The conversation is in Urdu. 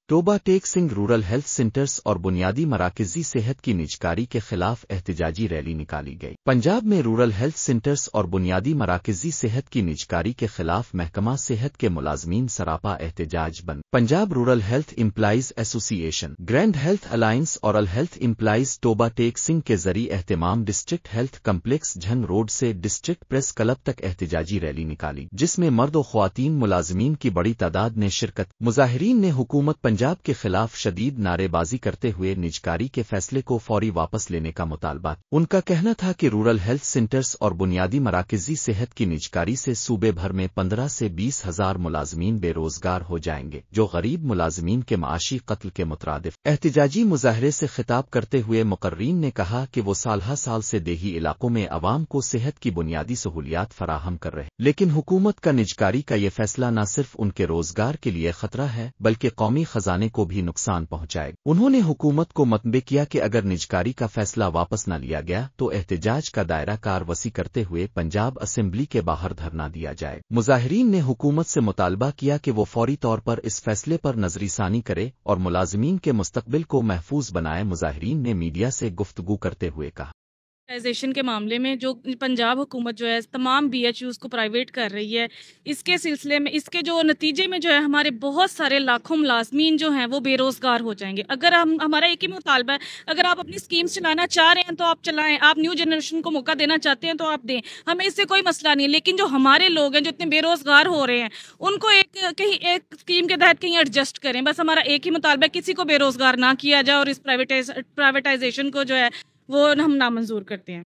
توبہ ٹیک سنگھ رورل ہیلتھ سینٹرز اور بنیادی مراکزی صحت کی نجکاری کے خلاف احتجاجی ریلی نکالی گئی۔ پنجاب میں رورل ہیلتھ سینٹرز اور بنیادی مراکزی صحت کی نجکاری کے خلاف محکمہ صحت کے ملازمین سراپا احتجاج بند۔ پنجاب رورل ہیلتھ امپلائیز ایسوسی ایشن، گرینڈ ہیلتھ الائنس اور ہیلتھ امپلائیز توبہ ٹیک سنگھ کے ذریعے اہتمام district health complex Jhang road سے ڈسٹرکٹ پریس کلب تک احتجاجی ریلی نکالی، جس میں مرد و خواتین ملازمین کی بڑی تعداد نے شرکت۔ مظاہرین نے حکومت پنجاب کے خلاف شدید نعرے بازی کرتے ہوئے نجکاری کے فیصلے کو فوری واپس لینے کا مطالبہ۔ ان کا کہنا تھا کہ رورل ہیلتھ سینٹرز اور بنیادی مراکزی صحت کی نجکاری سے صوبے بھر میں 15 سے 20 ہزار ملازمین بے روزگار ہو جائیں گے، جو غریب ملازمین کے معاشی قتل کے مترادف۔ احتجاجی مظاہرے سے خطاب کرتے ہوئے مقررین نے کہا کہ وہ سالہ سال سے دیہی علاقوں میں عوام کو صحت کی بنیادی سہولیات فراہم کر رہے، لیکن حکومت کا نجکاری کا یہ فیصلہ نہ صرف ان کے روزگار کے لیے خطرہ ہے بلکہ قومی خزانے کو بھی نقصان پہنچائے گا۔ انہوں نے حکومت کو مطلع کیا کہ اگر نجکاری کا فیصلہ واپس نہ لیا گیا تو احتجاج کا دائرہ کار وسیع کرتے ہوئے پنجاب اسمبلی کے باہر دھرنا دیا جائے۔ مظاہرین نے حکومت سے مطالبہ کیا کہ وہ فوری طور پر اس فیصلے پر نظر ثانی کرے اور ملازمین کے مستقبل کو محفوظ بنائے۔ مظاہرین نے میڈیا سے گفتگو کرتے ہوئے کہا پرائیویٹائزیشن کے معاملے میں جو پنجاب حکومت جو ہے تمام بی ایچ یوز کو پرائیویٹ کر رہی ہے، اس کے سلسلے میں اس کے جو نتیجے میں جو ہے ہمارے بہت سارے لاکھوں ملازمین جو ہیں وہ بے روزگار ہو جائیں گے۔ اگر ہمارا ایک ہی مطالبہ ہے، اگر آپ اپنی اسکیمز چلانا چاہ رہے ہیں تو آپ چلائیں، آپ نیو جنریشن کو موقع دینا چاہتے ہیں تو آپ دیں، ہمیں اس سے کوئی مسئلہ نہیں ہے۔ لیکن جو ہمارے لوگ ہیں جو اتنے بے روزگار ہو رہے ہیں ان کو کہیں ایک اسکیم کے تحت کہیں ایڈجسٹ کریں۔ بس ہمارا ایک ہی مطالبہ ہے، کسی کو بے روزگار نہ کیا جائے اور اس پرائیویٹائزیشن کو جو ہے وہ ہم نامنظور کرتے ہیں۔